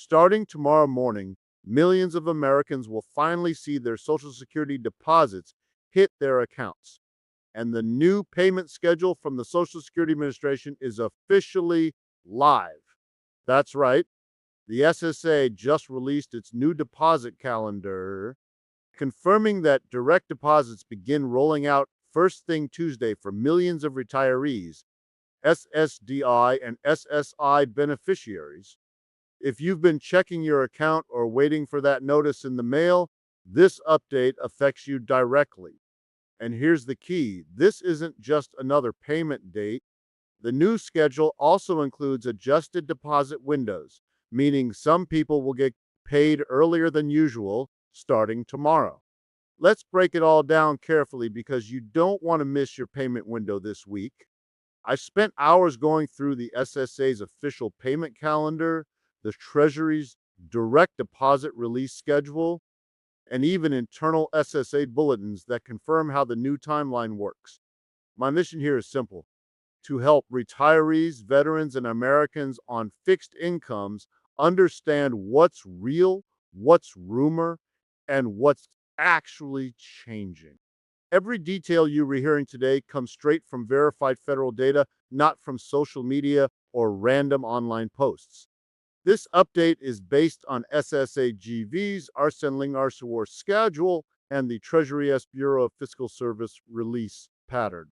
Starting tomorrow morning, millions of Americans will finally see their Social Security deposits hit their accounts. And the new payment schedule from the Social Security Administration is officially live. That's right. The SSA just released its new deposit calendar, confirming that direct deposits begin rolling out first thing Tuesday for millions of retirees, SSDI and SSI beneficiaries. If you've been checking your account or waiting for that notice in the mail, this update affects you directly. And here's the key: this isn't just another payment date. The new schedule also includes adjusted deposit windows, meaning some people will get paid earlier than usual starting tomorrow. Let's break it all down carefully because you don't want to miss your payment window this week. I spent hours going through the SSA's official payment calendar, the Treasury's direct deposit release schedule, and even internal SSA bulletins that confirm how the new timeline works. My mission here is simple: to help retirees, veterans, and Americans on fixed incomes understand what's real, what's rumor, and what's actually changing. Every detail you're hearing today comes straight from verified federal data, not from social media or random online posts. This update is based on SSAGV's Arsenling Arsawar schedule and the Treasury S Bureau of Fiscal Service release pattern.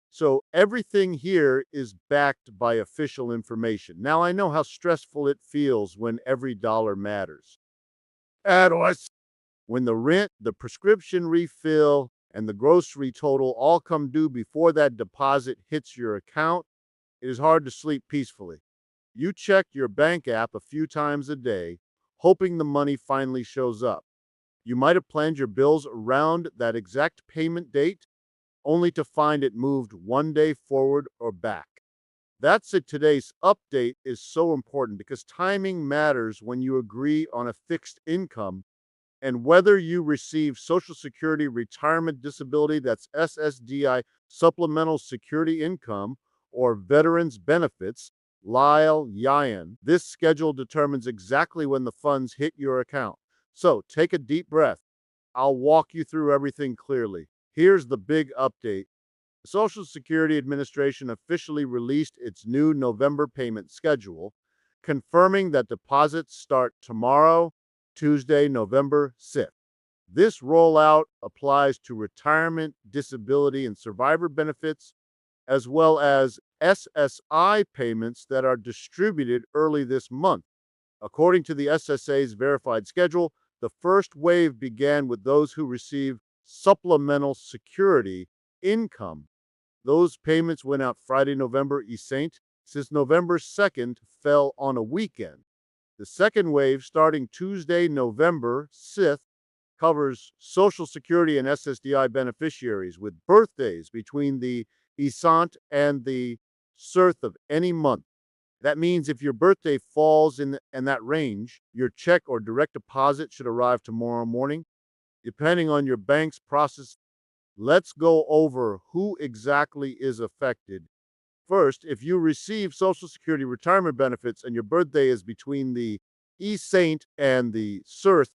So everything here is backed by official information. Now I know how stressful it feels when every dollar matters. When the rent, the prescription refill, and the grocery total all come due before that deposit hits your account, it is hard to sleep peacefully. You check your bank app a few times a day, hoping the money finally shows up. You might have planned your bills around that exact payment date, only to find it moved one day forward or back. That's it. Today's update is so important because timing matters when you agree on a fixed income. And whether you receive Social Security Retirement Disability, that's SSDI, Supplemental Security Income, or Veterans Benefits, Lyle Yan, this schedule determines exactly when the funds hit your account. So take a deep breath. I'll walk you through everything clearly. Here's the big update. The Social Security Administration officially released its new November payment schedule, confirming that deposits start tomorrow, Tuesday, November 6th. This rollout applies to retirement, disability, and survivor benefits, as well as SSI payments that are distributed early this month. According to the SSA's verified schedule, the first wave began with those who receive supplemental security income. Those payments went out Friday, November Saint, since November 2nd fell on a weekend. The second wave, starting Tuesday, November 6th, covers Social Security and SSDI beneficiaries with birthdays between the Isant and the Surth of any month. That means if your birthday falls in that range, your check or direct deposit should arrive tomorrow morning, depending on your bank's process. Let's go over who exactly is affected. First, if you receive Social Security retirement benefits and your birthday is between the Saint and the Surth,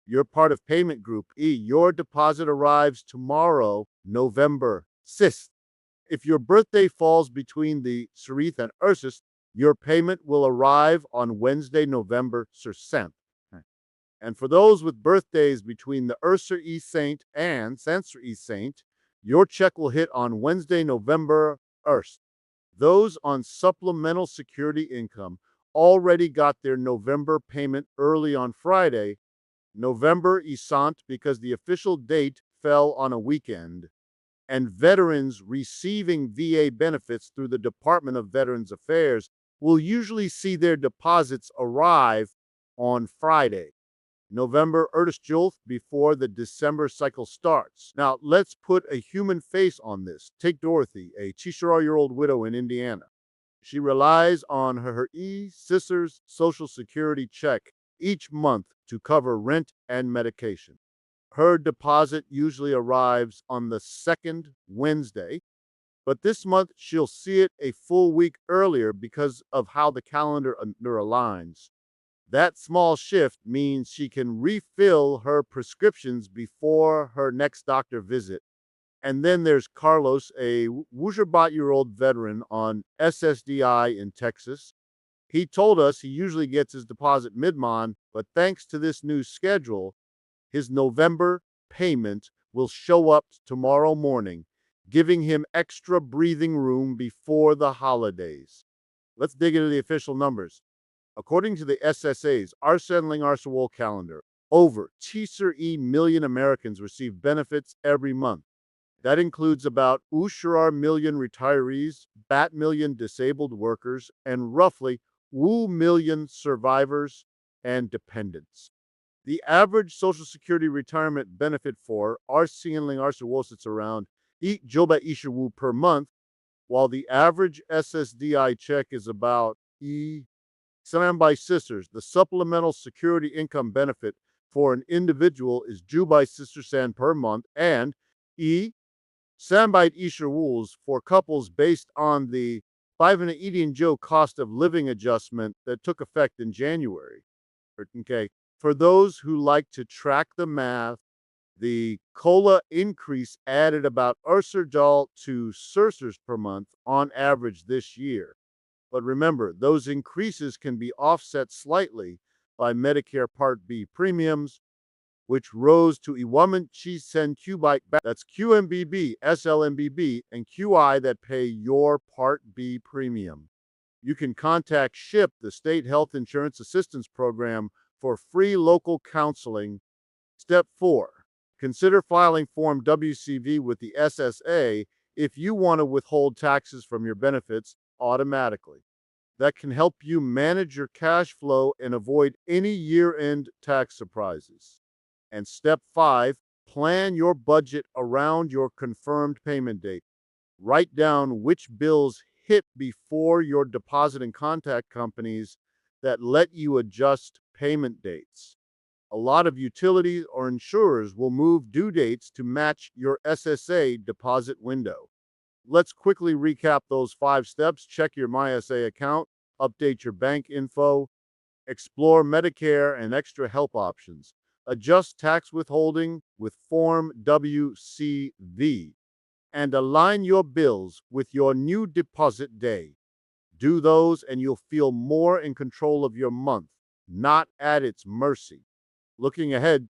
you're part of payment group E. Your deposit arrives tomorrow, November 6th. If your birthday falls between the Serith and Ursus, your payment will arrive on Wednesday, November 7th. And for those with birthdays between the Ursa E Saint and Sanser E Saint, your check will hit on Wednesday, November 1st. Those on supplemental security income already got their November payment early on Friday, November Isant, because the official date fell on a weekend. And veterans receiving VA benefits through the Department of Veterans Affairs will usually see their deposits arrive on Friday, November Erdestjulf, before the December cycle starts. Now, let's put a human face on this. Take Dorothy, a 24-year-old widow in Indiana. She relies on her sister's Social Security check each month to cover rent and medication. Her deposit usually arrives on the second Wednesday, but this month she'll see it a full week earlier because of how the calendar aligns. That small shift means she can refill her prescriptions before her next doctor visit. And then there's Carlos, a Wujerbot-year-old veteran on SSDI in Texas. He told us he usually gets his deposit mid-month, but thanks to this new schedule, his November payment will show up tomorrow morning, giving him extra breathing room before the holidays. Let's dig into the official numbers. According to the SSA's Arsene calendar, over 2 million Americans receive benefits every month. That includes about 2 million retirees, bat million disabled workers, and roughly 2 million survivors and dependents. The average Social Security retirement benefit for Arsene sits around Joba Ishawu per month, while the average SSDI check is about Sambai Sisters. The supplemental security income benefit for an individual is Jubai Sister San per month, and Sambite Isha rules for couples based on the 580 Joe cost of living adjustment that took effect in January. Okay. For those who like to track the math, the COLA increase added about Urserdal to Sursers per month on average this year. But remember, those increases can be offset slightly by Medicare Part B premiums, which rose to Iwaman Chi Sen Qbike. That's QMBB, SLMBB, and QI that pay your Part B premium. You can contact SHIP, the State Health Insurance Assistance Program, for free local counseling. Step 4. Consider filing Form WCV with the SSA if you want to withhold taxes from your benefits automatically. That can help you manage your cash flow and avoid any year-end tax surprises. And step 5, plan your budget around your confirmed payment date. Write down which bills hit before your deposit and contact companies that let you adjust payment dates. A lot of utilities or insurers will move due dates to match your SSA deposit window. Let's quickly recap those 5 steps. Check your MySA account, update your bank info, explore Medicare and extra help options, adjust tax withholding with Form WCV, and align your bills with your new deposit day. Do those and you'll feel more in control of your month, not at its mercy. Looking ahead,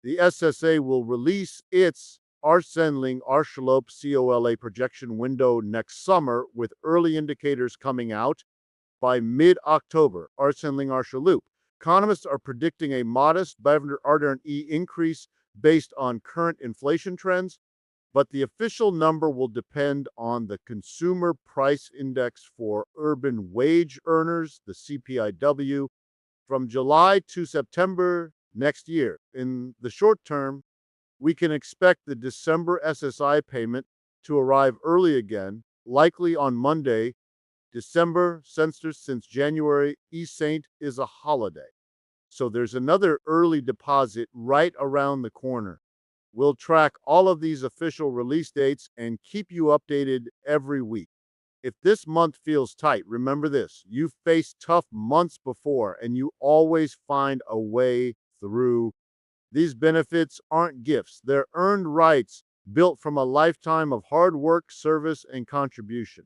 the SSA will release its Arsenling Arshalope COLA projection window next summer, with early indicators coming out by mid-October. Arsenling Arshalope. Economists are predicting a modest 500 RDN-E increase based on current inflation trends, but the official number will depend on the Consumer Price Index for Urban Wage Earners, the CPIW, from July to September next year. In the short term, we can expect the December SSI payment to arrive early again, likely on Monday, December, since January Saint is a holiday. So there's another early deposit right around the corner. We'll track all of these official release dates and keep you updated every week. If this month feels tight, remember this: you've faced tough months before and you always find a way through. These benefits aren't gifts, they're earned rights built from a lifetime of hard work, service, and contribution.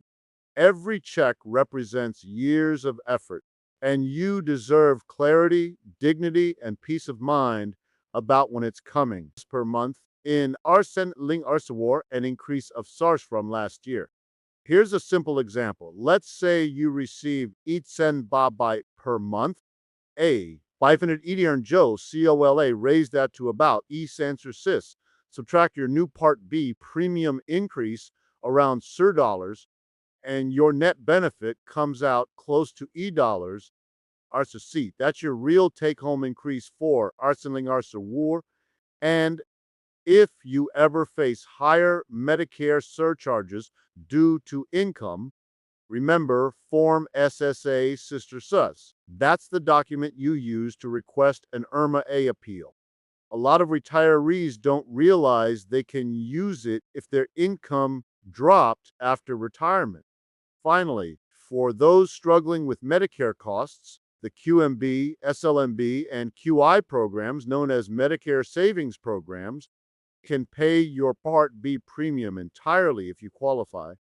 Every check represents years of effort, and you deserve clarity, dignity, and peace of mind about when it's coming. Per month in Arsen Ling Arsawar, an increase of SARS from last year. Here's a simple example. Let's say you receive Itsen Babai per month. A 500 Ediarn Joe COLA raised that to about Sansor Sis. Subtract your new Part B premium increase around Sir dollars, and your net benefit comes out close to dollars. Arsa C. That's your real take-home increase for Arsenling Arsa War. And if you ever face higher Medicare surcharges due to income, remember Form SSA Sister Sus. That's the document you use to request an IRMA A appeal. A lot of retirees don't realize they can use it if their income dropped after retirement. Finally, for those struggling with Medicare costs, The QMB, SLMB, and QI programs, known as Medicare Savings Programs, can pay your Part B premium entirely if you qualify.